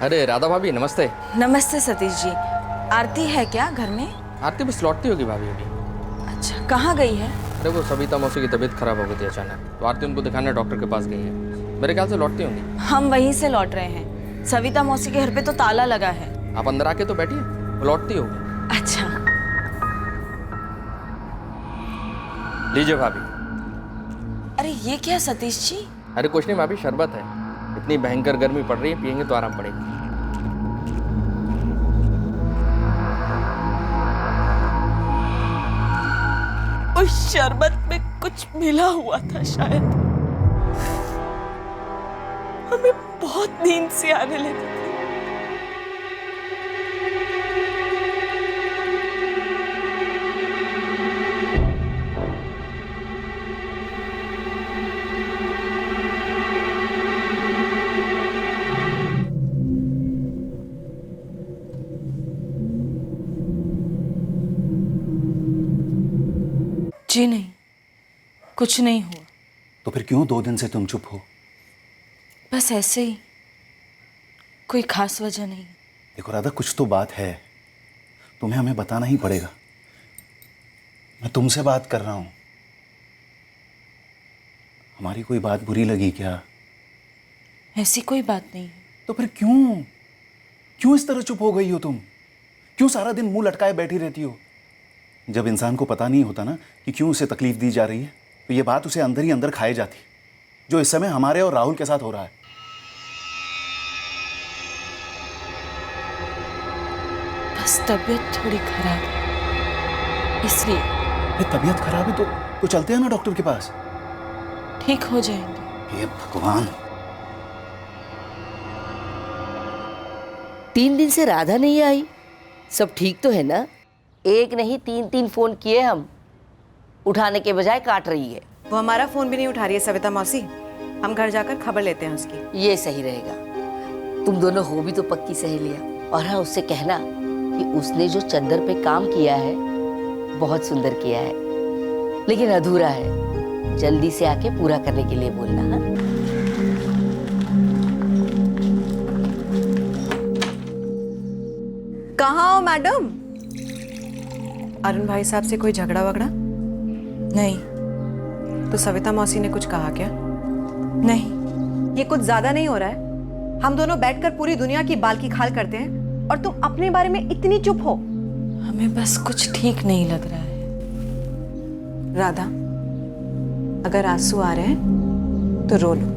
अरे राधा भाभी नमस्ते। नमस्ते सतीश जी। आरती है क्या घर में? आरती बस लौटती होगी भाभी अभी। अच्छा, कहाँ गई है? अरे वो सविता मौसी की तबीयत खराब हो गई थी अचानक, तो आरती उनको दिखाने डॉक्टर के पास गई है। मेरे ख्याल से लौटती होंगी। हम वहीं से लौट रहे हैं। सविता मौसी के घर पे तो ताला लगा है। आप अंदर आके तो बैठिए, वो लौटती होगी। अच्छा। लीजिए भाभी। अरे ये क्या सतीश जी? अरे कुछ नहीं भाभी, शरबत है। इतनी भयंकर गर्मी पड़ रही है, पियेंगे तो आराम पड़ेगा। उस शरबत में कुछ मिला हुआ था शायद। हमें बहुत नींद सी आने लगी थी। जी नहीं, कुछ नहीं हुआ। तो फिर क्यों 2 दिन से तुम चुप हो? बस ऐसे ही, कोई खास वजह नहीं। देखो राधा, कुछ तो बात है, तुम्हें हमें बताना ही पड़ेगा। मैं तुमसे बात कर रहा हूं। हमारी कोई बात बुरी लगी क्या? ऐसी कोई बात नहीं है। तो फिर क्यों इस तरह चुप हो गई हो तुम? क्यों सारा दिन मुंह लटकाए बैठी रहती हो? जब इंसान को पता नहीं होता ना कि क्यों उसे तकलीफ दी जा रही है, तो ये बात उसे अंदर ही अंदर खाए जाती, जो इस समय हमारे और राहुल के साथ हो रहा है। बस तबीयत थोड़ी खराब है, इसलिए। ये तबीयत खराब है तो चलते हैं ना डॉक्टर के पास। ठीक हो जाएंगे। हे भगवान। 3 दिन से राधा नहीं आई। सब ठीक तो है ना? एक नहीं 3 फोन किए हम, उठाने के बजाय काट रही है। वो हमारा फोन भी नहीं उठा रही है सविता मौसी। हम घर जाकर खबर लेते हैं उसकी। ये सही रहेगा। तुम दोनों हो भी तो पक्की सहेलियां। और हाँ, उससे कहना कि उसने जो चद्दर पे काम किया है बहुत सुंदर किया है, लेकिन अधूरा है। जल्दी से आके पूरा करने के लिए बोलना। हाँ? कहाँ हो मैडम? अरुण भाई साहब से कोई झगड़ा वगड़ा? नहीं। तो सविता मौसी ने कुछ कहा क्या? नहीं। ये कुछ ज्यादा नहीं हो रहा है? हम दोनों बैठकर पूरी दुनिया की बाल की खाल करते हैं और तुम अपने बारे में इतनी चुप हो। हमें बस कुछ ठीक नहीं लग रहा है। राधा, अगर आंसू आ रहे हैं तो रो लो।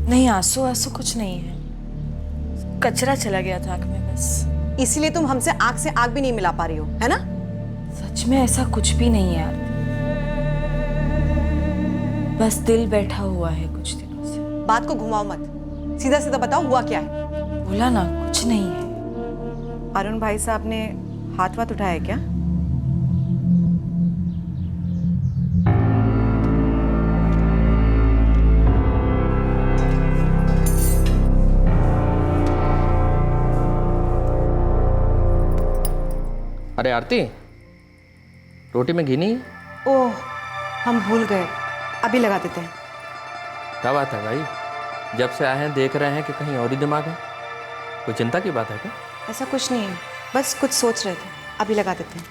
नहीं, आंसू कुछ नहीं है। कचरा चला गया था आंख में बस। इसीलिए तुम हमसे आंख से आंख भी नहीं मिला पा रही हो, है ना? सच में ऐसा कुछ भी नहीं है आरती। बस दिल बैठा हुआ है कुछ दिनों से। बात को घुमाओ मत, सीधा सीधा बताओ हुआ क्या है। बोला ना, कुछ नहीं है। अरुण भाई साहब ने हाथ वाथ उठाया क्या? अरे आरती, रोटी में घी नहीं है? ओह, हम भूल गए। अभी लगा देते हैं। क्या बात है भाई, जब से आए हैं देख रहे हैं कि कहीं और ही दिमाग है। कोई चिंता की बात है क्या? ऐसा कुछ नहीं है, बस कुछ सोच रहे थे। अभी लगा देते हैं।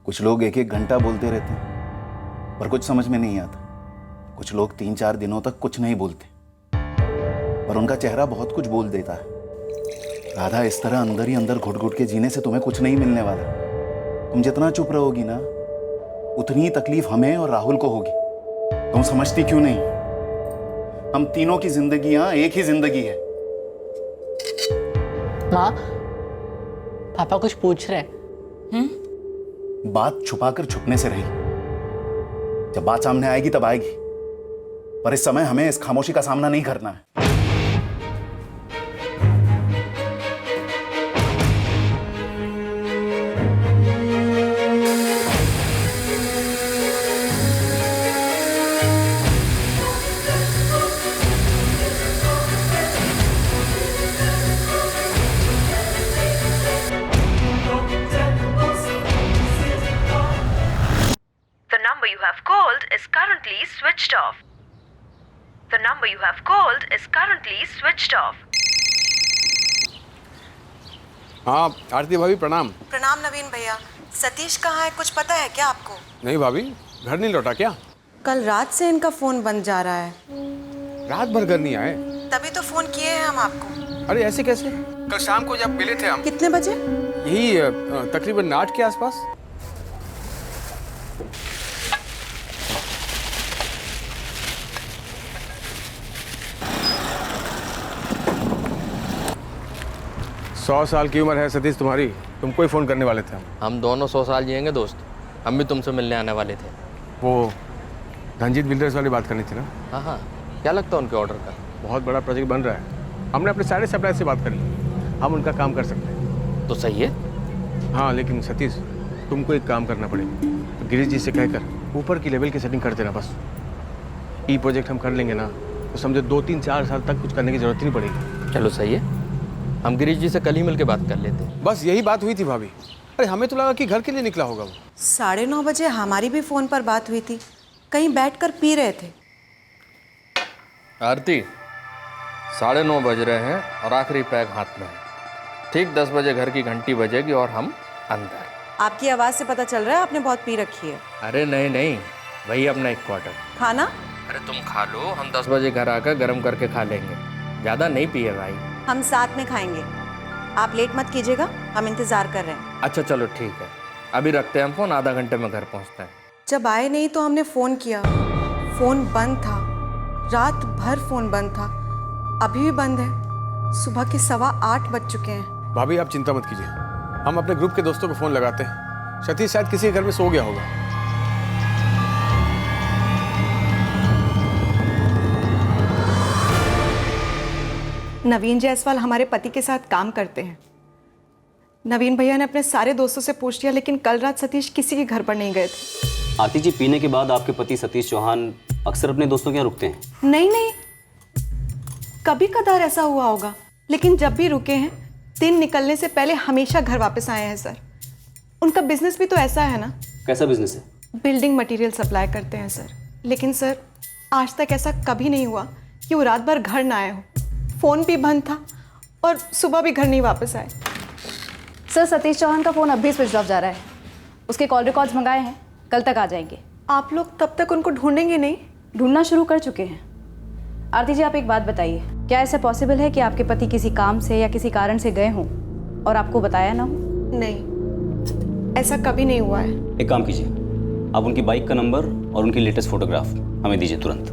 कुछ लोग 1-1 घंटा बोलते रहते हैं पर कुछ समझ में नहीं आता। कुछ लोग 3-4 दिनों तक कुछ नहीं बोलते पर उनका चेहरा बहुत कुछ बोल देता है। राधा, इस तरह अंदर ही अंदर घुट घुट के जीने से तुम्हें कुछ नहीं मिलने वाला। तुम जितना चुप रहोगी ना, उतनी ही तकलीफ हमें और राहुल को होगी। तुम समझती क्यों नहीं? हम तीनों की जिंदगियां एक ही जिंदगी है। माँ, पापा कुछ पूछ रहे हैं। बात छुपाकर छुपने से रही। जब बात सामने आएगी तब आएगी, पर इस समय हमें इस खामोशी का सामना नहीं करना है। The number you have called is currently switched off. The number you have called is currently switched off. हाँ आरती भाभी प्रणाम। प्रणाम नवीन भैया। सतीश कहाँ है, कुछ पता है क्या आपको? नहीं भाभी, घर नहीं लौटा क्या? कल रात से इनका फोन बंद जा रहा है। रात भर घर नहीं आए? तभी तो फोन किए हैं हम आपको। अरे ऐसे कैसे? कल शाम को जब मिले थे हम। कितने बजे? यही तकरीबन 8 के आसपास। सौ साल की उम्र है सतीश तुम्हारी, तुमको ही फोन करने वाले थे हम दोनों 100 साल जिएंगे दोस्त। हम भी तुमसे मिलने आने वाले थे। वो धनजीत बिल्डर्स वाली बात करनी थी ना? हाँ हाँ, क्या लगता है उनके ऑर्डर का? बहुत बड़ा प्रोजेक्ट बन रहा है। हमने अपने सारे सप्लाई से बात कर ली, हम उनका काम कर सकते हैं। तो सही है। हाँ लेकिन सतीश तुमको एक काम करना पड़ेगा। तो गिरीश जी से कहकर ऊपर की लेवल की सेटिंग कर देना बस। ई प्रोजेक्ट हम कर लेंगे ना तो समझो 2-3-4 साल तक कुछ करने की जरूरत ही नहीं पड़ेगी। चलो सही है, हम गिरीश जी से कल ही मिलकर बात कर लेते हैं। बस यही बात हुई थी भाभी। अरे हमें तो लगा कि घर के लिए निकला होगा वो। 9:30 बजे हमारी भी फोन पर बात हुई थी, कहीं बैठकर पी रहे थे। आरती 9:30 बज रहे हैं और आखिरी पैक हाथ में है। ठीक 10 बजे घर की घंटी बजेगी और हम अंदर। आपकी आवाज से पता चल रहा है आपने बहुत पी रखी है। अरे नहीं नहीं, वही अपना एक क्वार्टर। खाना? अरे तुम खा लो, हम 10 बजे घर आकर गर्म करके खा लेंगे। ज़्यादा नहीं पिए भाई। हम साथ में खाएंगे, आप लेट मत कीजिएगा, हम इंतजार कर रहे हैं। अच्छा चलो ठीक है, अभी रखते हैं हम फोन, आधा घंटे में घर पहुंचते हैं। जब आए नहीं तो हमने फोन किया, फोन बंद था, रात भर फोन बंद था, अभी भी बंद है। सुबह के 8:15 बज चुके हैं। भाभी आप चिंता मत कीजिए, हम अपने ग्रुप के दोस्तों को फोन लगाते हैं। सतीश शायद किसी के घर में सो गया होगा। नवीन जायसवाल हमारे पति के साथ काम करते हैं। नवीन भैया ने अपने सारे दोस्तों से पूछ लिया, लेकिन कल रात सतीश किसी के घर पर नहीं गए थे। आरती जी, पीने के बाद आपके पति सतीश चौहान अक्सर अपने दोस्तों के यहाँ रुकते हैं? नहीं नहीं, कभी कदार ऐसा हुआ होगा, लेकिन जब भी रुके हैं दिन निकलने से पहले हमेशा घर वापस आए हैं सर। उनका बिजनेस भी तो ऐसा है ना। कैसा बिजनेस है? बिल्डिंग मटेरियल सप्लाई करते हैं सर। लेकिन सर आज तक ऐसा कभी नहीं हुआ कि वो रात भर घर ना आए हो। फ़ोन भी बंद था और सुबह भी घर नहीं वापस आए। सर सतीश चौहान का फ़ोन अब भी स्विच ऑफ जा रहा है। उसके कॉल रिकॉर्ड्स मंगाए हैं, कल तक आ जाएंगे। आप लोग तब तक उनको ढूंढेंगे नहीं? ढूंढना शुरू कर चुके हैं। आरती जी आप एक बात बताइए, क्या ऐसा पॉसिबल है कि आपके पति किसी काम से या किसी कारण से गए हों और आपको बताया ना हो? नहीं, ऐसा कभी नहीं हुआ है। एक काम कीजिए, आप उनकी बाइक का नंबर और उनकी लेटेस्ट फोटोग्राफ हमें दीजिए तुरंत।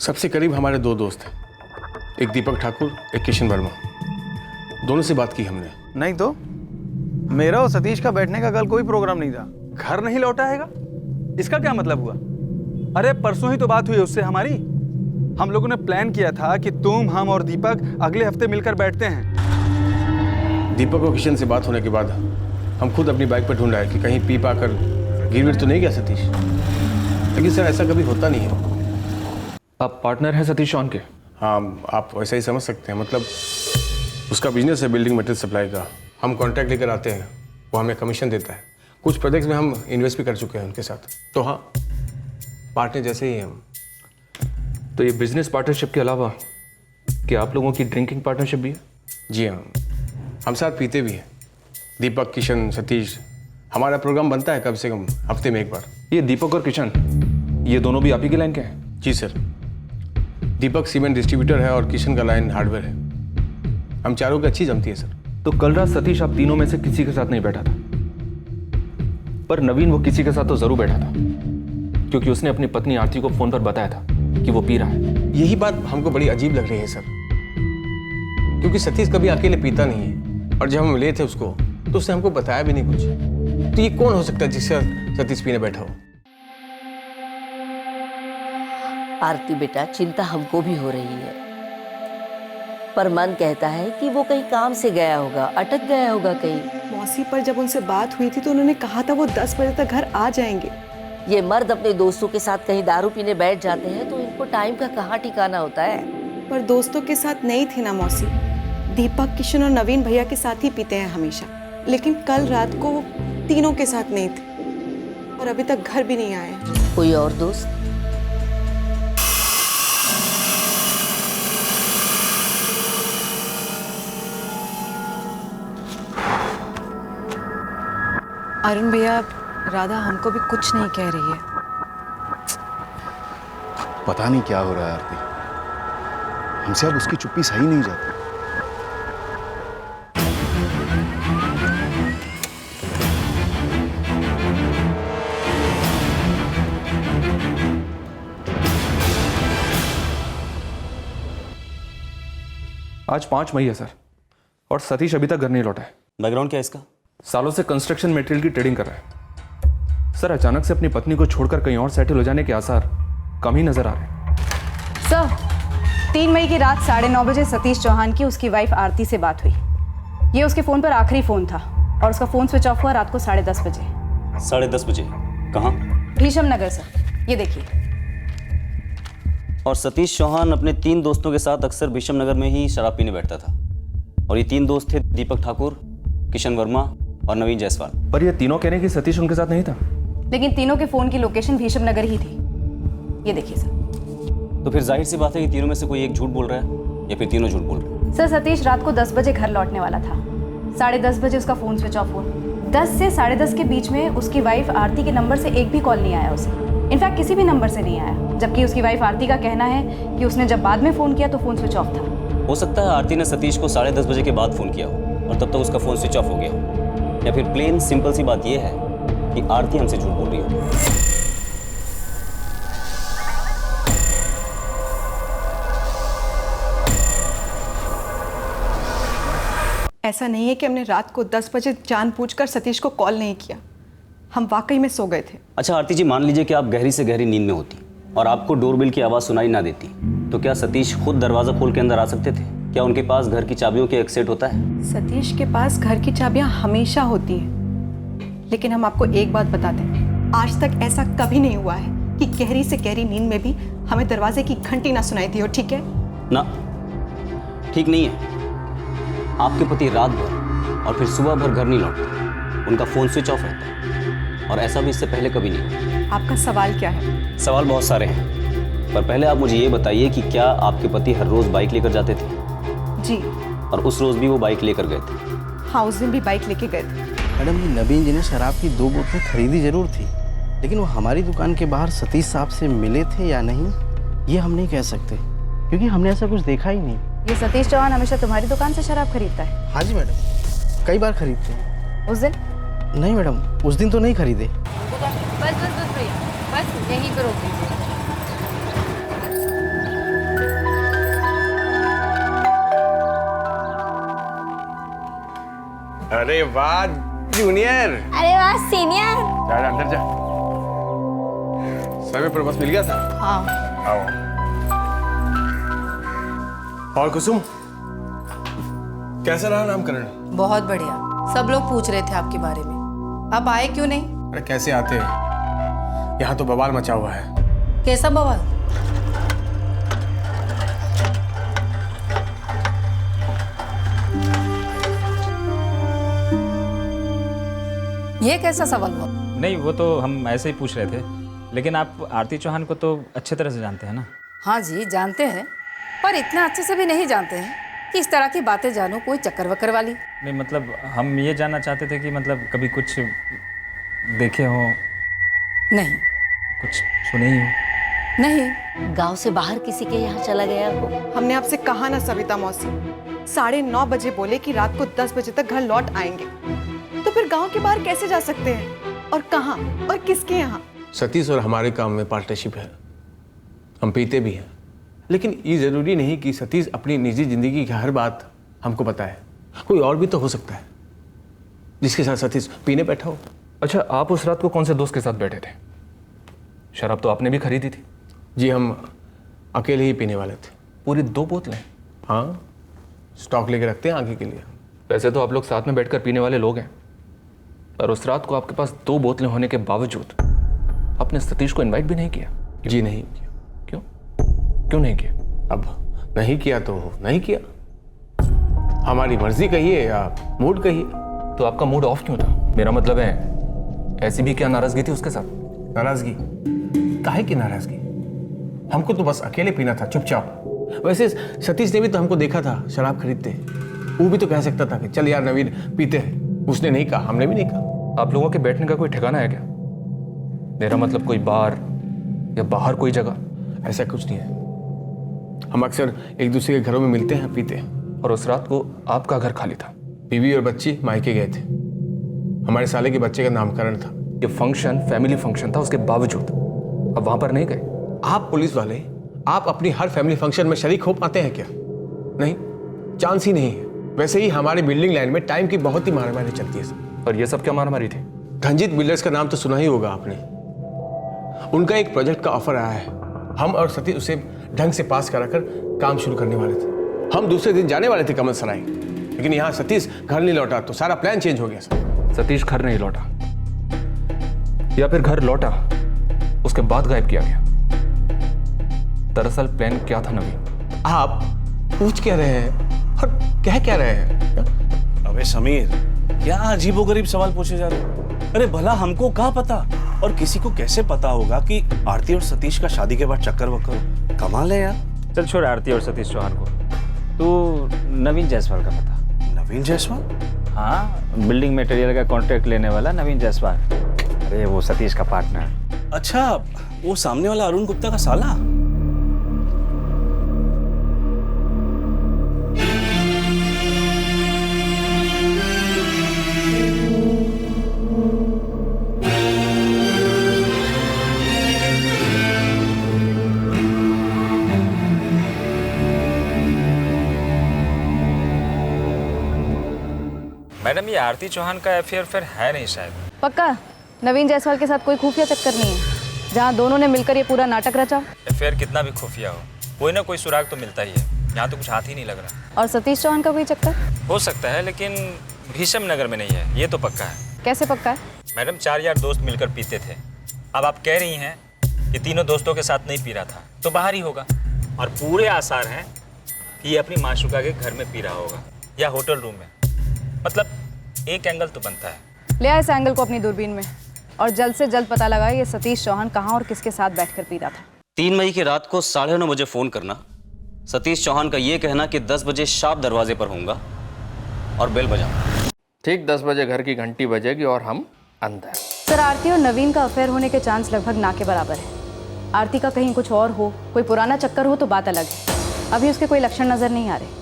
सबसे करीब हमारे 2 दोस्त हैं, एक दीपक ठाकुर, एक किशन वर्मा। दोनों से बात की हमने। नहीं तो मेरा और सतीश का बैठने का कल कोई प्रोग्राम नहीं था। घर नहीं लौटा हैगा, इसका क्या मतलब हुआ? अरे परसों ही तो बात हुई उससे हमारी। हम लोगों ने प्लान किया था कि तुम, हम और दीपक अगले हफ्ते मिलकर बैठते हैं। दीपक और किशन से बात होने के बाद हम खुद अपनी बाइक पर ढूंढ रहे कि कहीं पी पाकर गिर तो नहीं गया सतीश। लेकिन सर ऐसा कभी होता नहीं है। आप पार्टनर हैं सतीश चौहान के? हाँ, आप वैसा ही समझ सकते हैं। मतलब उसका बिजनेस है बिल्डिंग मटेरियल सप्लाई का। हम कॉन्ट्रैक्ट लेकर आते हैं, वो हमें कमीशन देता है। कुछ प्रोजेक्ट्स में हम इन्वेस्ट भी कर चुके हैं उनके साथ। तो हाँ, पार्टनर जैसे ही हैं हम। तो ये बिजनेस पार्टनरशिप के अलावा क्या आप लोगों की ड्रिंकिंग पार्टनरशिप भी है? जी हाँ, हम साथ पीते भी हैं। दीपक, किशन, सतीश। हमारा प्रोग्राम बनता है कम से कम हफ्ते में एक बार। ये दीपक और किशन, ये दोनों भी आप ही के लाइन के हैं? जी सर। दीपक सीमेंट डिस्ट्रीब्यूटर है और किशन का लाइन हार्डवेयर है। हम चारों की अच्छी जमती है सर। तो कल रात सतीश आप तीनों में से किसी के साथ नहीं बैठा था, पर नवीन वो किसी के साथ तो जरूर बैठा था, क्योंकि उसने अपनी पत्नी आरती को फोन पर बताया था कि वो पी रहा है। यही बात हमको बड़ी अजीब लग रही है सर, क्योंकि सतीश कभी अकेले पीता नहीं है और जब हम मिले थे उसको तो उसने हमको बताया भी नहीं कुछ। तो ये कौन हो सकता है जिससे सतीश पीने बैठा हो? आरती बेटा, चिंता हमको भी हो रही है, पर मन कहता है कि वो कहीं काम से गया होगा, अटक गया होगा कहीं। मौसी पर जब उनसे बात हुई थी तो उन्होंने कहा था वो 10 बजे तक घर आ जाएंगे। ये मर्द अपने दोस्तों के साथ कहीं दारू पीने बैठ जाते हैं तो इनको टाइम का कहाँ ठिकाना होता है। पर दोस्तों के साथ नहीं थी ना मौसी। दीपक, किशन और नवीन भैया के साथ ही पीते हैं हमेशा, लेकिन कल रात को वो तीनों के साथ नहीं थे। और अभी तक घर भी नहीं आए हैं। कोई और दोस्त? अरुण भैया, राधा हमको भी कुछ नहीं कह रही है। पता नहीं क्या हो रहा है आरती, हमसे अब उसकी चुप्पी सही नहीं जाती। आज 5 मई है सर, और सतीश अभी तक घर नहीं लौटा है। बैकग्राउंड क्या है इसका? सालों से कंस्ट्रक्शन मटेरियल की ट्रेडिंग कर रहा है सर। अचानक से अपनी पत्नी को छोड़कर कहीं और सेटल हो जाने के आसार कम ही नजर आ रहे हैं। सर, 3 मई की रात 9:30 बजे सतीश चौहान की उसकी वाइफ आरती से बात हुई। ये उसके फ़ोन पर आखिरी फ़ोन था और उसका फ़ोन स्विच ऑफ हुआ रात को 10:30 बजे। 10:30 बजे? कहाँ? भीषम नगर सर, ये देखिए। और सतीश चौहान अपने 3 दोस्तों के साथ अक्सर भीषम नगर में ही शराब पीने बैठता था। और ये 3 दोस्त थे दीपक ठाकुर, किशन वर्मा और नवीन जायसवाल। पर ये तीनों कहने की सतीश उनके साथ नहीं था। लेकिन तीनों के फ़ोन की लोकेशन भीषम नगर ही थी। ये देखिए सर। तो फिर जाहिर सी बात है कि तीनों में से कोई एक झूठ बोल रहा है या फिर तीनों झूठ बोल रहे हैं। सर, सतीश रात को 10 बजे घर लौटने वाला था। 10:30 बजे उसका फ़ोन स्विच ऑफ हुआ। 10 से 10:30 के बीच में उसकी वाइफ आरती के नंबर से एक भी कॉल नहीं आया उसे। इनफैक्ट किसी भी नंबर से नहीं आया, जबकि उसकी वाइफ आरती का कहना है कि उसने जब बाद में फ़ोन किया तो फ़ोन स्विच ऑफ था। हो सकता है आरती ने सतीश को 10:30 बजे के बाद फ़ोन किया हो और तब तक उसका फ़ोन स्विच ऑफ हो गया हो। या फिर प्लेन सिंपल सी बात यह है कि आरती हमसे झूठ बोल रही हो। ऐसा नहीं है कि हमने रात को 10 बजे जानबूझकर सतीश को कॉल नहीं किया। हम वाकई में सो गए थे। अच्छा आरती जी, मान लीजिए कि आप गहरी से गहरी नींद में होती और आपको डोरबेल की आवाज़ सुनाई ना देती, तो क्या सतीश खुद दरवाज़ा खोल के अंदर आ सकते थे? क्या उनके पास घर की चाबियों के एक सेट होता है? सतीश के पास घर की चाबियां हमेशा होती हैं। लेकिन हम आपको एक बात बताते हैं, आज तक ऐसा कभी नहीं हुआ है कि गहरी से गहरी नींद में भी हमें दरवाजे की घंटी ना सुनाई दी हो। ठीक है ना? ठीक नहीं है। आपके पति रात भर और फिर सुबह भर घर नहीं लौटते, उनका फ़ोन स्विच ऑफ रहता है और ऐसा भी इससे पहले कभी नहीं। आपका सवाल क्या है? सवाल बहुत सारे हैं, पर पहले आप मुझे ये बताइए कि क्या आपके पति हर रोज़ बाइक लेकर जाते थे? जी। और उस रोज़ भी वो बाइक लेकर गए थे? हाँ, उस दिन भी बाइक लेके गए थे। मैडम, नवीन जी ने शराब की 2 बोतलें खरीदी जरूर थी, लेकिन वो हमारी दुकान के बाहर सतीश साहब से मिले थे या नहीं, ये हम नहीं कह सकते, क्योंकि हमने ऐसा कुछ देखा ही नहीं। ये सतीश चौहान हमेशा तुम्हारी दुकान से शराब खरीदता है? हाँ जी मैडम, कई बार खरीदते हैं। उस दिन? नहीं मैडम, उस दिन तो नहीं खरीदे। बस बस बस भैया, बस यहीं पर रोक दीजिए। अरे वाह जूनियर। अरे वाह सीनियर। जा अंदर जा। समय पर बस मिल गया था। हाँ। आओ। और कुसुम, कैसा रहा नामकरण? बहुत बढ़िया। सब लोग पूछ रहे थे आपके बारे में। आप आए क्यों नहीं? अरे कैसे आते हैं, यहाँ तो बवाल मचा हुआ है। कैसा बवाल? ये कैसा सवाल हुआ? नहीं, वो तो हम ऐसे ही पूछ रहे थे, लेकिन आप आरती चौहान को तो अच्छे तरह से जानते हैं ना? हाँ जी, जानते हैं, पर इतना अच्छे से भी नहीं जानते हैं कि इस तरह की बातें जानो कोई चक्कर वक्कर वाली। नहीं, मतलब हम ये जानना चाहते थे कि मतलब कभी कुछ देखे हो? नहीं। कुछ सुने ही हो? नहीं। गांव से बाहर किसी के यहाँ चला गया हो? हमने आपसे कहा ना सविता मौसी, 9:30 बजे बोले कि रात को 10 बजे तक घर लौट आएंगे, तो फिर गांव के बाहर कैसे जा सकते हैं? और कहाँ और किसके यहाँ? सतीश और हमारे काम में पार्टनरशिप है, हम पीते भी हैं, लेकिन ये जरूरी नहीं कि सतीश अपनी निजी जिंदगी की हर बात हमको बताए। कोई और भी तो हो सकता है जिसके साथ सतीश पीने बैठा हो। अच्छा, आप उस रात को कौन से दोस्त के साथ बैठे थे? शराब तो आपने भी खरीदी थी। जी, हम अकेले ही पीने वाले थे। पूरी 2 बोतलें? हाँ, स्टॉक लेके रखते हैं आगे के लिए। वैसे तो आप लोग साथ में बैठकर पीने वाले लोग हैं, पर उस रात को आपके पास 2 बोतलें होने के बावजूद आपने सतीश को इनवाइट भी नहीं किया? जी नहीं किया। क्यों? क्यों नहीं किया? अब नहीं किया तो नहीं किया, हमारी मर्जी कहिए या मूड कहिए। तो आपका मूड ऑफ क्यों था? मेरा मतलब है ऐसी भी क्या नाराजगी थी उसके साथ? नाराजगी? काहे की नाराजगी? हमको तो बस अकेले पीना था चुपचाप। वैसे सतीश ने भी तो हमको देखा था शराब खरीदते, वो भी तो कह सकता था कि चल यार नवीन पीते हैं। उसने नहीं कहा, हमने भी नहीं कहा। आप लोगों के बैठने का कोई ठिकाना है क्या? मेरा मतलब कोई बार या बाहर कोई जगह? ऐसा कुछ नहीं है। हम अक्सर एक दूसरे के घरों में मिलते हैं, पीते हैं। और उस रात को आपका घर खाली था? बीवी और बच्ची मायके गए थे। हमारे साले के बच्चे का नामकरण था। ये फंक्शन फैमिली फंक्शन था, उसके बावजूद अब वहां पर नहीं गए? आप पुलिस वाले, आप अपनी हर फैमिली फंक्शन में शरीक हो पाते हैं क्या? नहीं, चांस ही नहीं है। वैसे ही हमारी बिल्डिंग लाइन में टाइम की बहुत ही मारामारी चलती है सब। और ये सब क्या मारामारी थी? धनजीत बिल्डर्स का नाम तो सुना ही होगा आपने। उनका एक प्रोजेक्ट का ऑफर आया है। हम और सतीश उसे ढंग से पास कराकर काम शुरू करने वाले थे। हम दूसरे दिन जाने वाले थे कमल सराय, लेकिन यहाँ सतीश घर नहीं लौटा तो सारा प्लान चेंज हो गया सर। सतीश घर नहीं लौटा, या फिर घर लौटा उसके बाद गायब किया गया? दरअसल प्लान क्या था नवीन? आप पूछ क्या रहे हैं और कह क्या रहे हैं? अबे समीर, क्या अजीबोगरीब सवाल पूछे जा रहे हो? अरे भला हमको कहाँ पता, और किसी को कैसे पता होगा कि आरती और सतीश का शादी के बाद चक्कर वक्कर हो? कमाल है यार। चल छोड़ आरती और सतीश चौहान को, तू नवीन जायसवाल का बता। नवीन जायसवाल? हाँ, बिल्डिंग मटेरियल का कॉन्ट्रैक्ट लेने वाला नवीन जायसवाल। अरे वो सतीश का पार्टनर। अच्छा, वो सामने वाला अरुण गुप्ता का साला? मैडम ये आरती चौहान का अफेयर फिर है नहीं शायद। पक्का नवीन जायसवाल के साथ कोई खुफिया चक्कर नहीं है जहाँ दोनों ने मिलकर ये पूरा नाटक रचा? अफेयर कितना भी खुफिया हो, कोई ना कोई सुराग तो मिलता ही है। यहाँ तो कुछ हाथ ही नहीं लग रहा। और सतीश चौहान का कोई चक्कर? हो सकता है, लेकिन भीषम नगर में नहीं है, ये तो पक्का है। कैसे पक्का है? मैडम 4 यार दोस्त मिलकर पीते थे। अब आप कह रही हैं कि तीनों दोस्तों के साथ नहीं पी रहा था, तो बाहर ही होगा। और पूरे आसार हैं कि ये अपनी माशूका के घर में पी रहा होगा या होटल रूम में। मतलब एक एंगल तो बनता है। ले आए इस एंगल को अपनी दूरबीन में और जल्द से जल्द पता लगाए ये सतीश चौहान कहाँ और किसके साथ बैठकर पी रहा था। 3 मई की रात को 9:30 बजे फोन करना, सतीश चौहान का ये कहना कि 10 बजे शार्प दरवाजे पर होऊंगा और बेल बजाना। ठीक 10 बजे घर की घंटी बजेगी और हम अंदर। सर, आरती और नवीन का अफेयर होने के चांस लगभग ना के बराबर है। आरती का कहीं कुछ और हो, कोई पुराना चक्कर हो तो बात अलग है। अभी उसके कोई लक्षण नजर नहीं आ रहे।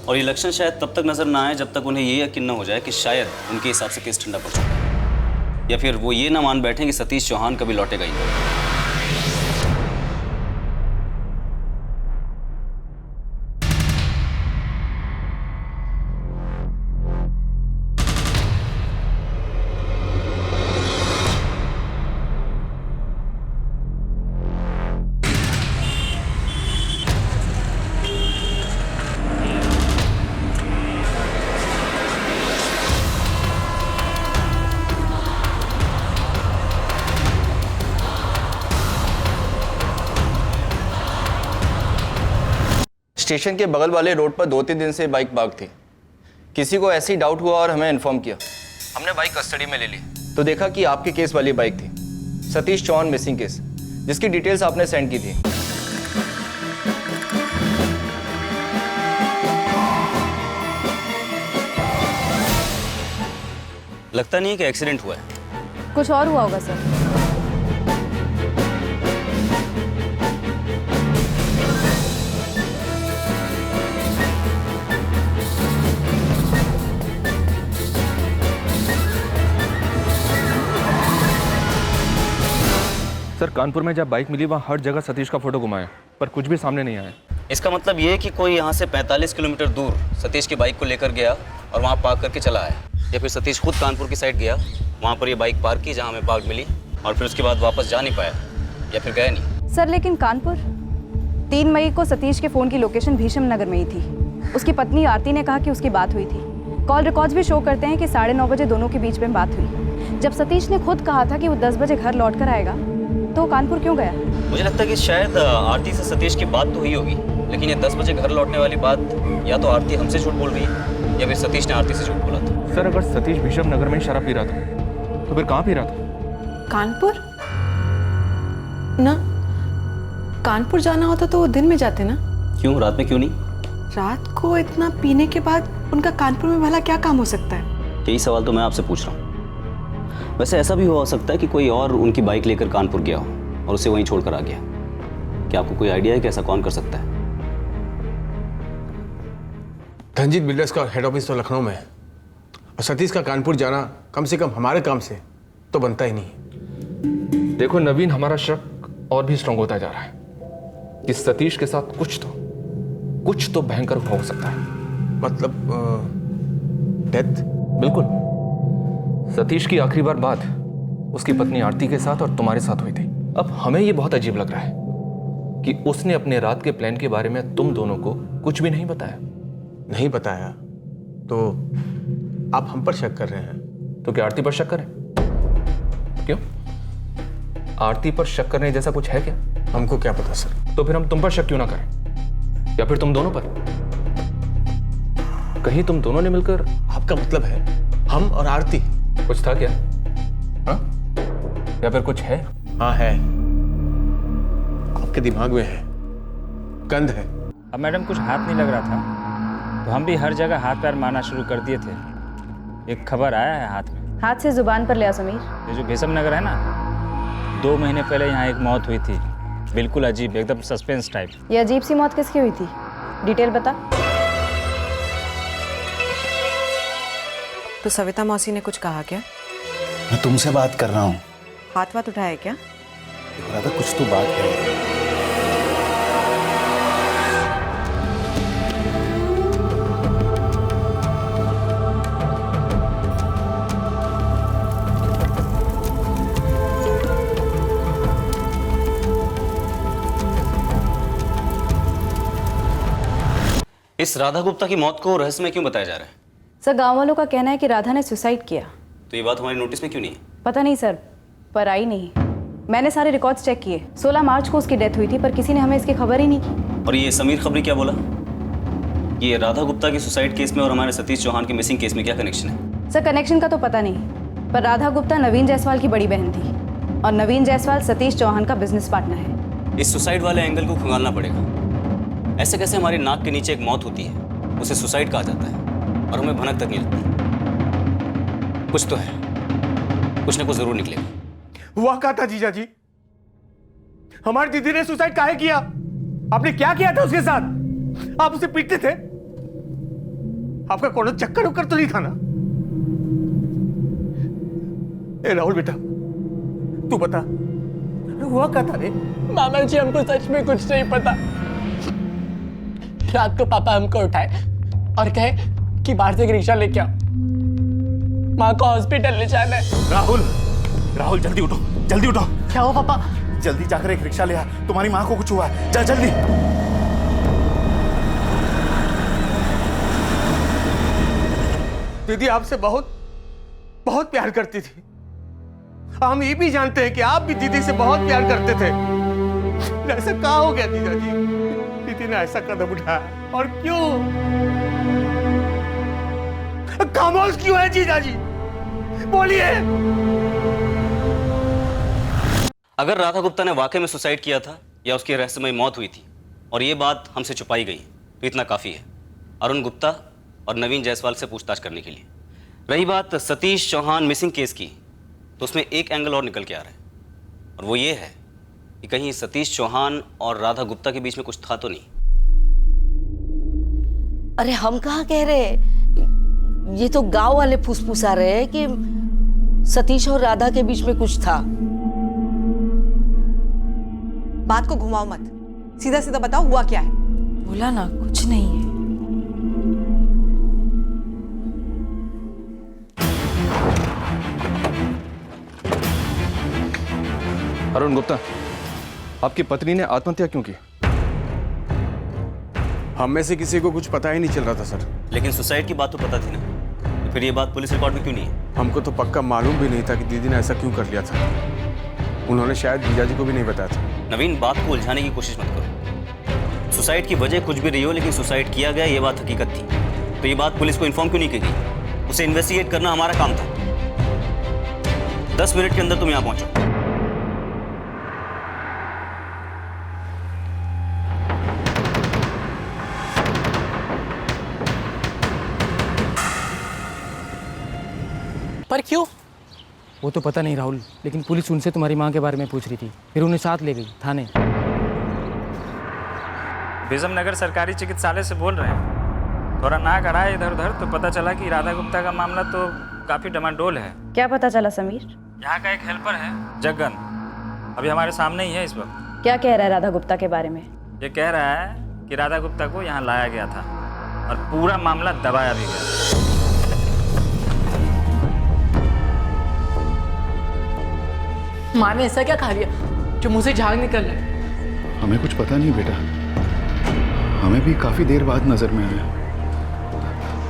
और ये लक्षण शायद तब तक नजर ना आए जब तक उन्हें ये यकीन न हो जाए कि शायद उनके हिसाब से केस ठंडा पड़ चुका है, या फिर वो ये ना मान बैठे कि सतीश चौहान कभी लौटेगा ही नहीं। स्टेशन के बगल वाले रोड पर 2-3 दिन से बाइक भाग थी। किसी को ऐसे ही डाउट हुआ और हमें इन्फॉर्म किया। हमने बाइक कस्टडी में ले ली तो देखा कि आपके केस वाली बाइक थी, सतीश चौहान मिसिंग केस, जिसकी डिटेल्स आपने सेंड की थी। लगता नहीं है कि एक्सीडेंट हुआ है। कुछ और हुआ होगा सर। सर, कानपुर में जब बाइक मिली वहाँ हर जगह सतीश का फोटो घुमाया, पर कुछ भी सामने नहीं आया। इसका मतलब ये है कि कोई यहाँ से 45 किलोमीटर दूर सतीश की बाइक को लेकर गया और वहाँ पार्क करके चला आया, या फिर सतीश खुद कानपुर की साइड गया, वहाँ पर ये बाइक पार्क की जहाँ हमें पार्क मिली, और फिर उसके बाद वापस जा नहीं पाया, या फिर गया नहीं। सर लेकिन कानपुर 3 मई को सतीश के फ़ोन की लोकेशन भीषम नगर में ही थी। उसकी पत्नी आरती ने कहा कि उसकी बात हुई थी। कॉल रिकॉर्ड्स भी शो करते हैं कि 9:30 बजे दोनों के बीच में बात हुई। जब सतीश ने खुद कहा था कि वो 10 बजे घर लौट कर आएगा, तो कानपुर क्यों गया? मुझे लगता है कि शायद आरती से सतीश की बात तो हुई होगी, लेकिन ये 10 बजे घर लौटने वाली बात या तो आरती हमसे झूठ बोल रही है या फिर सतीश ने आरती से झूठ बोला था। सर, अगर सतीश भीषम नगर में शराब पी रहा था तो फिर कहाँ पी रहा था? कानपुर? ना, कानपुर जाना होता तो वो दिन में जाते ना। क्यों, रात में क्यों नहीं? रात को इतना पीने के बाद उनका कानपुर में भला क्या काम हो सकता है? यही सवाल तो मैं आपसे पूछ रहा हूँ। वैसे ऐसा भी हो सकता है कि कोई और उनकी बाइक लेकर कानपुर गया हो और उसे वहीं छोड़कर आ गया। क्या आपको कोई आइडिया है कि ऐसा कौन कर सकता है? धनजीत बिल्डर्स का हेड ऑफिस तो लखनऊ में है और सतीश का कानपुर जाना कम से कम हमारे काम से तो बनता ही नहीं। देखो नवीन, हमारा शक और भी स्ट्रांग होता जा रहा है कि सतीश के साथ कुछ तो भयंकर हो सकता है। मतलब डेथ? बिल्कुल। सतीश की आखिरी बार बात उसकी पत्नी आरती के साथ और तुम्हारे साथ हुई थी। अब हमें यह बहुत अजीब लग रहा है कि उसने अपने रात के प्लान के बारे में तुम दोनों को कुछ भी नहीं बताया। नहीं बताया तो आप हम पर शक कर रहे हैं? तो क्या आरती पर शक करें? क्यों, आरती पर शक करने जैसा कुछ है क्या? हमको क्या पता सर। तो फिर हम तुम पर शक क्यों ना करें, या फिर तुम दोनों पर? कहीं तुम दोनों ने मिलकर? आपका मतलब है हम और आरती? कुछ था क्या? हाँ? या फिर कुछ है? हाँ है, आपके दिमाग में है, गंध है। अब मैडम कुछ हाथ नहीं लग रहा था तो हम भी हर जगह हाथ पैर मारना शुरू कर दिए थे। एक खबर आया है हाथ में। हाथ से जुबान पर ले आओ समीर। ये जो भेसम नगर है ना, 2 महीने पहले यहाँ एक मौत हुई थी, बिल्कुल अजीब, एकदम सस्पेंस टाइप। ये अजीब सी मौत किसकी हुई थी? डिटेल बता। तो सविता मौसी ने कुछ कहा क्या? मैं तुमसे बात कर रहा हूँ। हाथ वाथ उठाया क्या? राधा, कुछ तो बात है। इस राधा गुप्ता की मौत को रहस्यमय क्यों बताया जा रहा है? सर, गांव वालों का कहना है कि राधा ने सुसाइड किया। तो ये बात हमारी नोटिस में क्यों नहीं है? पता नहीं सर, पर आई नहीं। मैंने सारे रिकॉर्ड्स चेक किए। 16 मार्च को उसकी डेथ हुई थी, पर किसी ने हमें इसकी खबर ही नहीं की। और ये समीर खबरी क्या बोला? ये राधा गुप्ता की सुसाइड केस में और हमारे सतीश चौहान के मिसिंग केस में क्या कनेक्शन है? सर, कनेक्शन का तो पता नहीं, पर राधा गुप्ता नवीन जायसवाल की बड़ी बहन थी और नवीन जायसवाल सतीश चौहान का बिजनेस पार्टनर है। इस सुसाइड वाले एंगल को खंगालना पड़ेगा। ऐसे कैसे हमारी नाक के नीचे एक मौत होती है, उसे सुसाइड कहा जाता है और हमें भनक तक नहीं लगती? कुछ तो है, कुछ ना कुछ जरूर निकलेगा। हुआ क्या था जीजा जी? हमारी दीदी ने सुसाइड काहे किया? आपने क्या किया था उसके साथ? आप उसे पीटते थे? आपका कोनो चक्कर उक्कर तो नहीं था ना? ए राहुल बेटा, तू बता, हुआ क्या था रे? मामा जी, हमको सच में कुछ नहीं पता। रात को पापा हमको उठाए और कहे कि बाहर से एक रिक्शा लेके आओ, माँ को हॉस्पिटल ले जाना है। राहुल, राहुल जल्दी उठो, जल्दी उठो। क्या हुआ पापा? जल्दी जाकर एक रिक्शा ले आ, तुम्हारी माँ को कुछ हुआ है, जा जल्दी। दीदी आपसे बहुत बहुत प्यार करती थी। हम ये भी जानते हैं कि आप भी दीदी से बहुत प्यार करते थे। ऐसा क्या हो गया जीजा जी? दीदी ने ऐसा कदम उठाया और क्यों? खामोश क्यों है जीजा जी? बोलिए। अगर राधा गुप्ता ने वाकई में सुसाइड किया था या उसकी रहस्यमय मौत हुई थी और ये बात हमसे छुपाई गई तो इतना काफी है अरुण गुप्ता और नवीन जायसवाल से पूछताछ करने के लिए। रही बात सतीश चौहान मिसिंग केस की, तो उसमें एक एंगल और निकल के आ रहा है और वो ये है कि कहीं सतीश चौहान और राधा गुप्ता के बीच में कुछ था तो नहीं। अरे हम कहाँ कह रहे, ये तो गांव वाले फुसफुसा रहे हैं कि सतीश और राधा के बीच में कुछ था। बात को घुमाओ मत, सीधा सीधा बताओ हुआ क्या है। बोला ना, कुछ नहीं है। अरुण गुप्ता, आपकी पत्नी ने आत्महत्या क्यों की? हम में से किसी को कुछ पता ही नहीं चल रहा था सर। लेकिन सुसाइड की बात तो पता थी ना, तो फिर ये बात पुलिस रिकॉर्ड में क्यों नहीं है? हमको तो पक्का मालूम भी नहीं था कि दीदी ने ऐसा क्यों कर लिया था। उन्होंने शायद जीजा जी को भी नहीं बताया था। नवीन, बात को उलझाने की कोशिश मत करो। सुसाइड की वजह कुछ भी रही हो, लेकिन सुसाइड किया गया ये बात हकीकत थी। तो ये बात पुलिस को इन्फॉर्म क्यों नहीं की गई? उसे इन्वेस्टिगेट करना हमारा काम था। 10 मिनट के अंदर तुम यहाँ पहुंचो। पर क्यों? वो तो पता नहीं राहुल, लेकिन पुलिस उनसे तुम्हारी माँ के बारे में पूछ रही थी, फिर उन्हें साथ ले गई थाने। विजम नगर सरकारी चिकित्सालय से बोल रहे हैं। थोड़ा नाक अड़ा इधर उधर तो पता चला कि राधा गुप्ता का मामला तो काफ़ी डमाडोल है। क्या पता चला समीर? यहाँ का एक हेल्पर है जग्गन, अभी हमारे सामने ही है इस वक्त। क्या कह रहा है राधा गुप्ता के बारे में? ये कह रहा है कि राधा गुप्ता को यहाँ लाया गया था और पूरा मामला दबाया भी गया। माँ ने ऐसा क्या खा लिया जो मुंह से झाग निकल रहा है? हमें कुछ पता नहीं बेटा, हमें भी काफ़ी देर बाद नज़र में आया।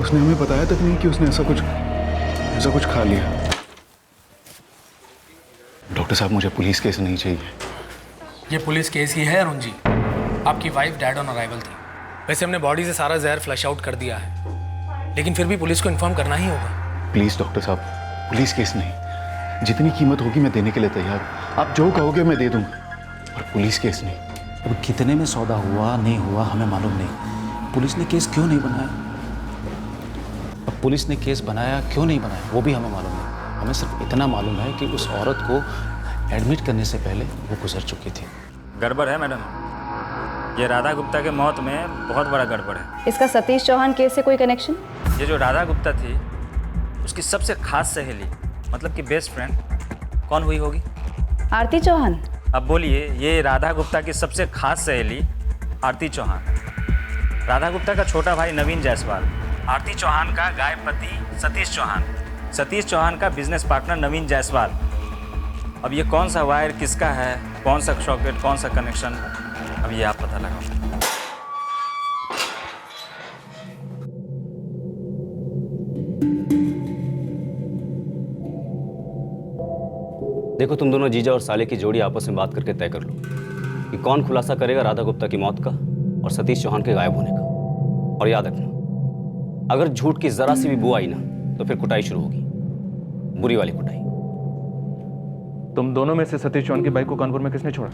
उसने हमें बताया तक नहीं कि उसने ऐसा कुछ खा लिया। डॉक्टर साहब, मुझे पुलिस केस नहीं चाहिए। ये पुलिस केस ही है अरुण जी। आपकी वाइफ डेड ऑन अराइवल थी। वैसे हमने बॉडी से सारा जहर फ्लश आउट कर दिया है, लेकिन फिर भी पुलिस को इन्फॉर्म करना ही होगा। प्लीज़ डॉक्टर साहब, पुलिस केस नहीं। जितनी कीमत होगी मैं देने के लिए तैयार हूँ। आप जो कहोगे मैं दे दूँगा, और पुलिस केस नहीं। अब कितने में सौदा हुआ नहीं हुआ हमें मालूम नहीं। पुलिस ने केस क्यों नहीं बनाया? अब पुलिस ने केस बनाया क्यों नहीं बनाया वो भी हमें मालूम नहीं। हमें सिर्फ इतना मालूम है कि उस औरत को एडमिट करने से पहले वो गुजर चुकी थी। गड़बड़ है मैडम, ये राधा गुप्ता के मौत में बहुत बड़ा गड़बड़ है। इसका सतीश चौहान केस से कोई कनेक्शन? ये जो राधा गुप्ता थी उसकी सबसे खास सहेली, मतलब कि बेस्ट फ्रेंड कौन हुई होगी? आरती चौहान। अब बोलिए, ये राधा गुप्ता की सबसे खास सहेली आरती चौहान, राधा गुप्ता का छोटा भाई नवीन जायसवाल, आरती चौहान का गाय पति सतीश चौहान, सतीश चौहान का बिजनेस पार्टनर नवीन जायसवाल। अब ये कौन सा वायर किसका है, कौन सा सॉकेट, कौन सा कनेक्शन, अब ये आप पता लगाओ। देखो, तुम दोनों जीजा और साले की जोड़ी आपस में बात करके तय कर लो कि कौन खुलासा करेगा राधा गुप्ता की मौत का और सतीश चौहान के गायब होने का। और याद रखना, अगर झूठ की जरा सी भी बू आई ना तो फिर कुटाई शुरू होगी, बुरी वाली कुटाई। तुम दोनों में से सतीश चौहान की बाइक को कानपुर में किसने छोड़ा?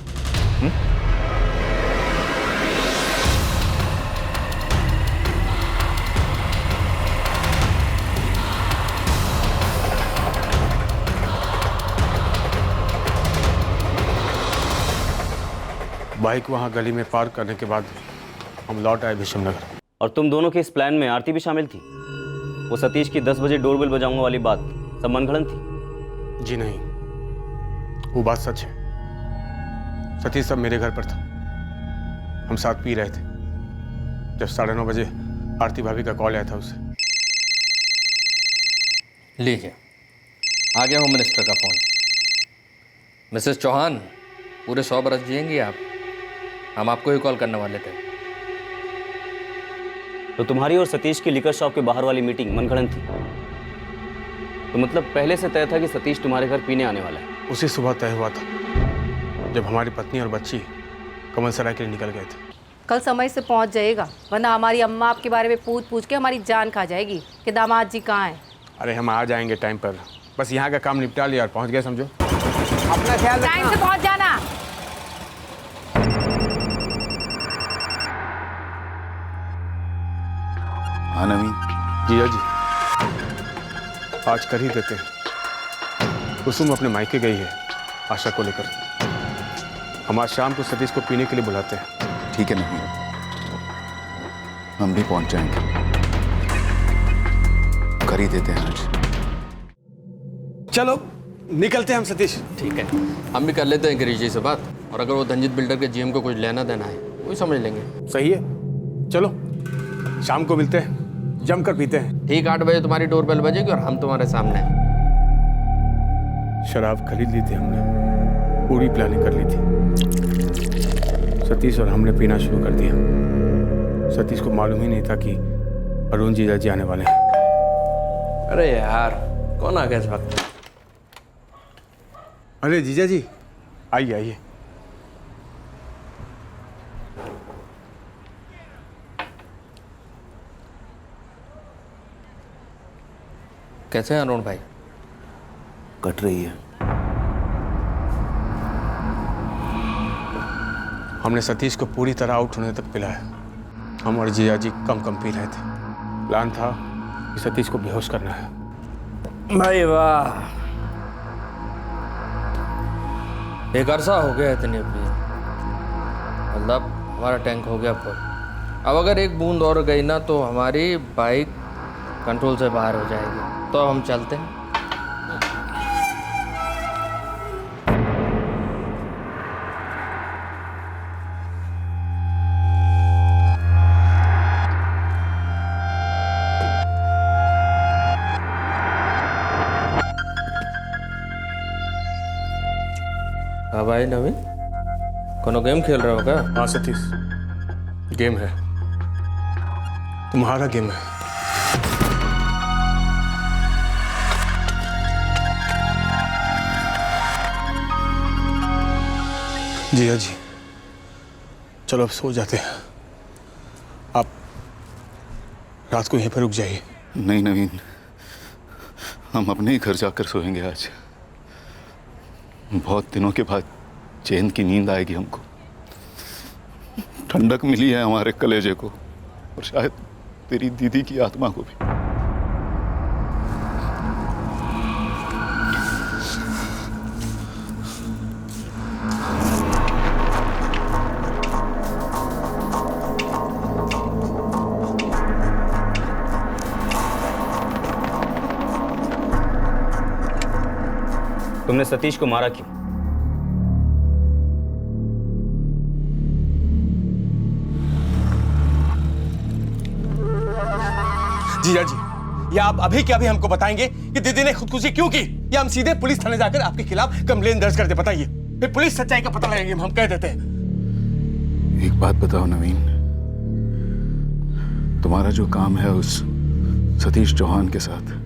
बाइक वहाँ गली में पार्क करने के बाद हम लौट आए विषम नगर। और तुम दोनों के इस प्लान में आरती भी शामिल थी? वो सतीश की 10 बजे डोरबेल बजाऊंगा वाली बात सब मनगढ़ंत थी? जी नहीं, वो बात सच है। सतीश सब मेरे घर पर था, हम साथ पी रहे थे जब 9:30 बजे आरती भाभी का कॉल आया था उसे। लीजिए, आ गया होम मिनिस्टर का फोन। मिसेस चौहान, पूरे 100 बरस जिएंगी आप। हम आपको ही कॉल करने वाले थे। तो तुम्हारी और सतीश की लिकर शॉप के बाहर वाली मीटिंग मनगढ़ंत थी? तो मतलब पहले से तय था कि सतीश तुम्हारे घर पीने आने वाला है? उसी सुबह तय हुआ था जब हमारी पत्नी और बच्ची कमल सराय के लिए निकल गए थे। कल समय से पहुंच जाएगा, वरना हमारी अम्मा आपके बारे में पूछ के हमारी जान खा जाएगी कि दामाद जी कहाँ हैं। अरे हम आ जाएंगे टाइम पर, बस यहाँ का काम निपटा लिया और पहुँच गए समझो। अपना ख्याल रखना। टाइम से पहुंच जाना। हाँ नवीन। जीजा जी, आज कर ही देते हैं। कुसुम अपने मायके गई है आशा को लेकर। हम आज शाम को सतीश को पीने के लिए बुलाते हैं। ठीक है नवीन, हम भी पहुंच जाएंगे। कर ही देते हैं आज। चलो निकलते हैं हम सतीश। ठीक है, हम भी कर लेते हैं गिरीश जी से बात, और अगर वो धनजीत बिल्डर के जीएम को कुछ लेना देना है वही समझ लेंगे। सही है, चलो शाम को मिलते हैं, जमकर पीते हैं। ठीक 8 बजे तुम्हारी डोरबेल बजेगी और हम तुम्हारे सामने। शराब खरीद ली थी हमने, पूरी प्लानिंग कर ली थी। सतीश और हमने पीना शुरू कर दिया। सतीश को मालूम ही नहीं था कि अरुण जीजा जी आने वाले हैं। अरे यार, कौन आ गया इस वक्त? अरे जीजा जी, आइए आइए। कैसे हैं अरुण भाई? कट रही है। हमने सतीश को पूरी तरह आउट होने तक पिलाया। हम और जिया जी कम पी रहे थे। प्लान था कि सतीश को बेहोश करना है। भाई वाह, एक अरसा हो गया इतनी पी, मतलब हमारा टैंक हो गया फुल। अब अगर एक बूंद और गई ना तो हमारी बाइक कंट्रोल से बाहर हो जाएगी। तो हम चलते हैं। हाँ भाई नवीन, कोनो गेम खेल रहे हो क्या? हाँ सतीश, गेम है, तुम्हारा गेम है। जिया जी, चलो अब सो जाते हैं। आप रात को यहीं पर रुक जाइए। नहीं नवीन, हम अपने ही घर जाकर सोएंगे आज। बहुत दिनों के बाद चैन की नींद आएगी हमको। ठंडक मिली है हमारे कलेजे को, और शायद तेरी दीदी की आत्मा को भी। तुमने सतीश को मारा क्यों? जीजा जी, या आप अभी के अभी हमको बताएंगे कि दीदी ने खुदकुशी क्यों की, या हम सीधे पुलिस थाने जाकर आपके खिलाफ कंप्लेन दर्ज कर दे? बताइए, फिर पुलिस सच्चाई का पता लगाएंगे। हम कह देते हैं। एक बात बताओ नवीन, तुम्हारा जो काम है उस सतीश चौहान के साथ,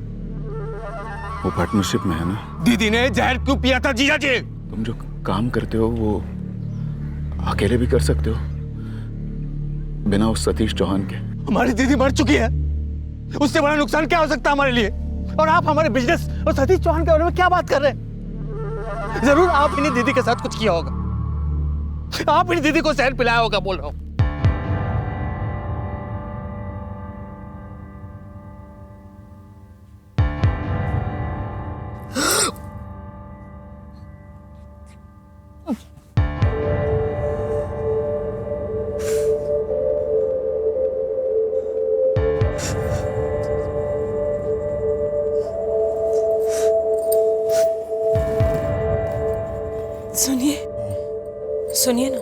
वो पार्टनरशिप में है ना? दीदी ने जहर क्यों पिया था जीजा जी? तुम जो काम करते हो वो अकेले भी कर सकते हो, बिना उस सतीश चौहान के। हमारी दीदी मर चुकी है, उससे बड़ा नुकसान क्या हो सकता है हमारे लिए? और आप हमारे बिजनेस और सतीश चौहान के बारे में क्या बात कर रहे हैं? जरूर आप इन्हीं दीदी के साथ कुछ किया होगा, आप इन्हीं दीदी को जहर पिलाया होगा, बोल रहा हूं। सुनिए ना,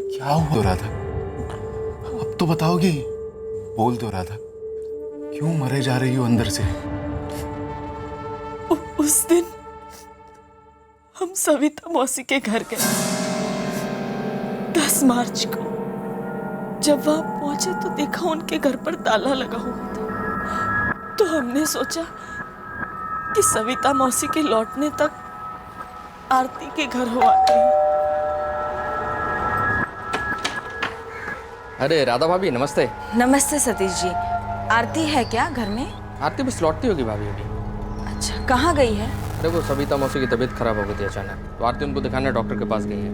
क्या हुआ? तो राधा, अब तो बताओगी? बोल दो राधा, क्यों मरे जा रही हो अंदर से? उस दिन हम सविता मौसी के घर गए 10 मार्च को। जब वहां पहुंचे तो देखा उनके घर पर ताला लगा हुआ था। तो हमने सोचा कि सविता मौसी के लौटने तक आरती के घर हो आते हैं। अरे राधा भाभी नमस्ते। नमस्ते सतीश जी, आरती है क्या घर में? आरती बस लौटती होगी भाभी अभी। अच्छा, कहाँ गई है? अरे वो सविता मौसी की तबीयत खराब हो गई थी अचानक, तो आरती उनको दिखाने डॉक्टर के पास गई है।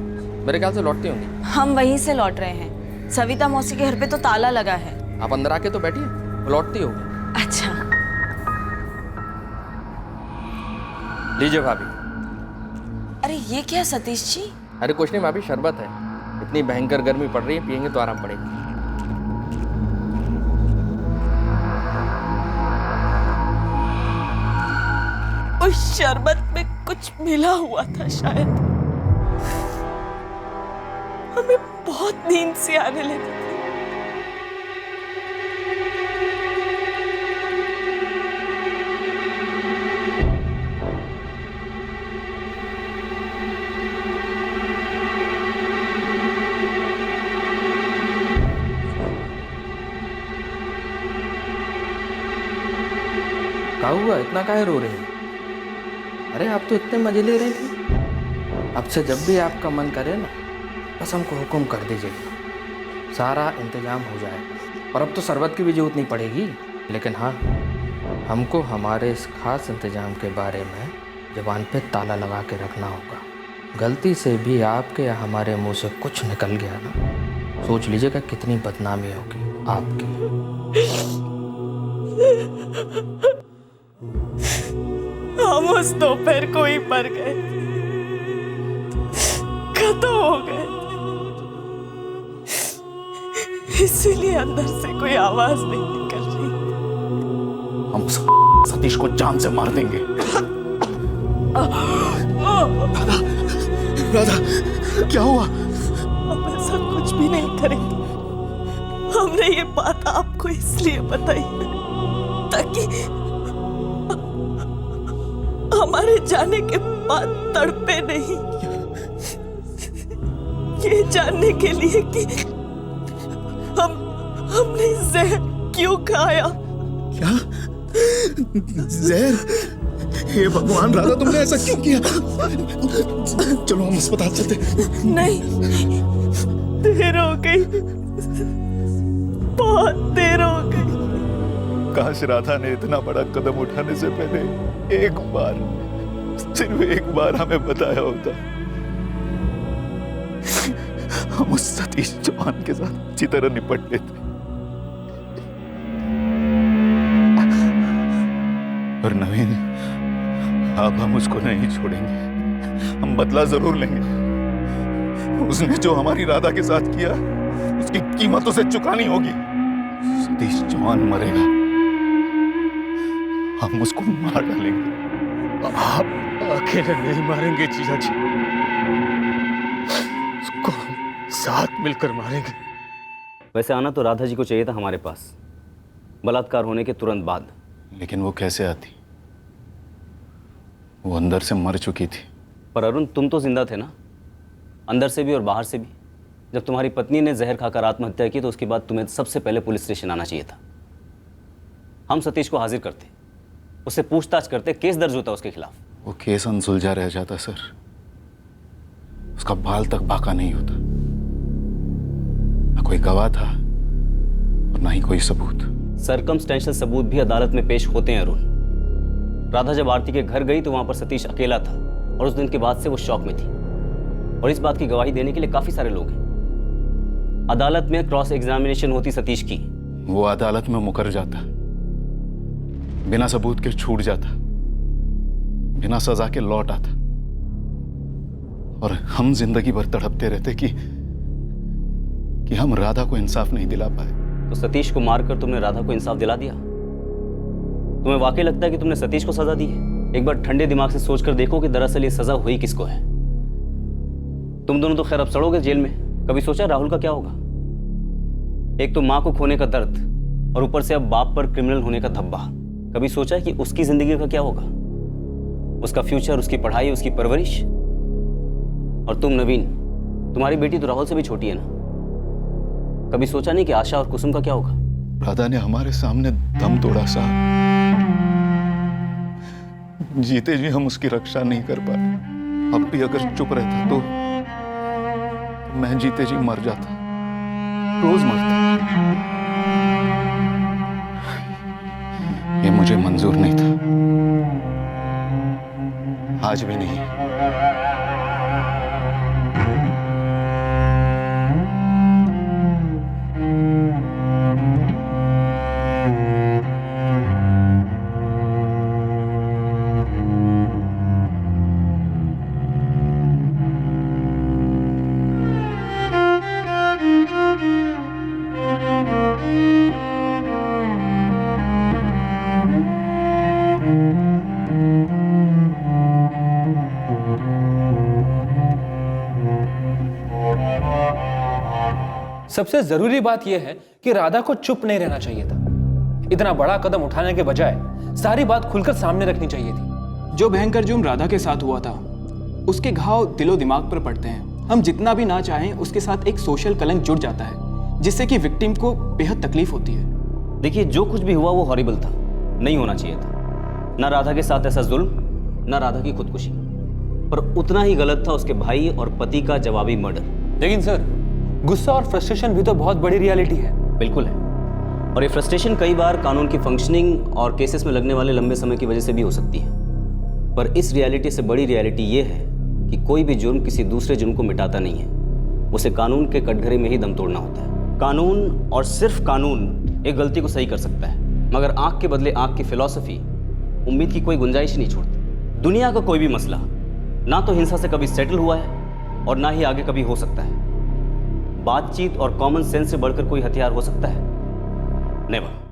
मेरे ख्याल से लौटती होंगी। हम वहीं से लौट रहे हैं। सविता मौसी के घर पे तो ताला लगा है। आप अंदर आके तो बैठिए, वो लौटती होगी। अच्छा लीजिए भाभी। अरे ये क्या सतीश जी? अरे कुछ नहीं भाभी, शरबत है। इतनी भयंकर गर्मी पड़ रही है, पियेंगे तो आराम पड़ेगा। उस शरबत में कुछ मिला हुआ था शायद। हमें बहुत नींद सी आने लगी थी। क्या हुआ, इतना काहे रो रहे हैं? अरे आप तो इतने मजे ले रहे थे। अब से जब भी आपका मन करे ना, बस हमको हुक्म कर दीजिएगा, सारा इंतजाम हो जाएगा। और अब तो शरबत की भी जरूरत नहीं पड़ेगी। लेकिन हाँ, हमको हमारे इस खास इंतजाम के बारे में ज़बान पे ताला लगा के रखना होगा। गलती से भी आपके या हमारे मुंह से कुछ निकल गया ना, सोच लीजिएगा कितनी बदनामी होगी आपकी। हम उस दोपहर को ही मर गए, खत्म हो गए, इसीलिए अंदर से कोई आवाज नहीं निकल रही। हम सतीश को जान से मार देंगे। राधा, क्या हुआ? हम ऐसा कुछ भी नहीं करेंगे। हमने ये बात आपको इसलिए बताई ताकि हमारे जाने के बाद तड़पे नहीं, ये जानने के लिए कि हमने जहर क्यों खाया। क्या? जहर? हे भगवान राधा, तुमने ऐसा क्यों किया? चलो हम अस्पताल चलते। नहीं, देर हो गई, बहुत देर हो गई। काश राधा ने इतना बड़ा कदम उठाने से पहले एक बार, सिर्फ एक बार हमें बताया होता। हम उस सतीश चौहान के साथ अच्छी तरह निपट लेते। और नवीन, अब हम उसको नहीं छोड़ेंगे, हम बदला जरूर लेंगे। उसने जो हमारी राधा के साथ किया, उसकी कीमत उसे चुकानी होगी। सतीश चौहान मरेगा, हम उसको मार डालेंगे। आप अकेले नहीं मारेंगे जीजा जी, उसको साथ मिलकर मारेंगे। वैसे आना तो राधा जी को चाहिए था हमारे पास, बलात्कार होने के तुरंत बाद। लेकिन वो कैसे आती? वो अंदर से मर चुकी थी। पर अरुण, तुम तो जिंदा थे ना, अंदर से भी और बाहर से भी। जब तुम्हारी पत्नी ने जहर खाकर आत्महत्या की तो उसके बाद तुम्हें सबसे पहले पुलिस स्टेशन आना चाहिए था। हम सतीश को हाजिर करते, उससे पूछताछ करते, केस दर्ज होता उसके खिलाफ। वो केस अनसुलझा रह जाता सर, उसका बाल तक बाका नहीं होता। ना कोई गवाह था और ना ही कोई सबूत। सर्कमस्टेंशियल सबूत भी अदालत में पेश होते हैं अरुण। राधा जब आरती के घर गई तो वहां पर सतीश अकेला था और उस दिन के बाद से वो शॉक में थी, और इस बात की गवाही देने के लिए काफी सारे लोग हैं। अदालत में क्रॉस एग्जामिनेशन होती सतीश की। वो अदालत में मुकर जाता, बिना सबूत के छूट जाता, बिना सजा के लौट आता, और हम जिंदगी भर तड़पते रहते कि हम राधा को इंसाफ नहीं दिला पाए। तो सतीश को मारकर तुमने राधा को इंसाफ दिला दिया? तुम्हें वाकई लगता है कि तुमने सतीश को सजा दी है? एक बार ठंडे दिमाग से सोचकर देखो कि दरअसल ये सजा हुई किसको है। तुम दोनों तो खैर अब सड़ोगे जेल में। कभी सोचा राहुल का क्या होगा? एक तो मां को खोने का दर्द और ऊपर से अब बाप पर क्रिमिनल होने का धब्बा। कभी सोचा है कि उसकी जिंदगी का क्या होगा? उसका फ्यूचर, उसकी पढ़ाई, उसकी परवरिश। और तुम नवीन, तुम्हारी बेटी तो राहुल से भी छोटी है ना। कभी सोचा नहीं कि आशा और कुसुम का क्या होगा? राधा ने हमारे सामने दम तोड़ा साहब, जीते जी हम उसकी रक्षा नहीं कर पाए। अब भी अगर चुप रहता तो मैं जीते जी मर जाता, रोज मरता। ये मुझे मंजूर नहीं था, आज भी नहीं। सबसे जरूरी बात यह है कि राधा को चुप नहीं रहना चाहिए था। इतना बड़ा कदम उठाने के बजाय सारी बात खुलकर सामने रखनी चाहिए थी। जो भयंकर जुर्म राधा के साथ हुआ था, उसके घाव दिलो दिमाग पर पड़ते हैं। हम जितना भी ना चाहें, उसके साथ एक सोशल कलंक जुड़ जाता है, जिससे कि विक्टिम को बेहद तकलीफ होती है। देखिए, जो कुछ भी हुआ वो हॉरिबल था, नहीं होना चाहिए था। ना राधा के साथ ऐसा जुल्म, ना राधा की खुदकुशी, पर उतना ही गलत था उसके भाई और पति का जवाबी मर्डर। लेकिन सर, गुस्सा और फ्रस्ट्रेशन भी तो बहुत बड़ी रियलिटी है। बिल्कुल है, और ये फ्रस्ट्रेशन कई बार कानून की फंक्शनिंग और केसेस में लगने वाले लंबे समय की वजह से भी हो सकती है। पर इस रियलिटी से बड़ी रियलिटी ये है कि कोई भी जुर्म किसी दूसरे जुर्म को मिटाता नहीं है, उसे कानून के कटघरे में ही दम तोड़ना होता है। कानून और सिर्फ कानून एक गलती को सही कर सकता है, मगर आंख के बदले आंख की फिलॉसफी उम्मीद की कोई गुंजाइश ही नहीं छोड़ती। दुनिया का कोई भी मसला ना तो हिंसा से कभी सेटल हुआ है और ना ही आगे कभी हो सकता है। बातचीत और कॉमन सेंस से बढ़कर कोई हथियार हो सकता है? नेवर।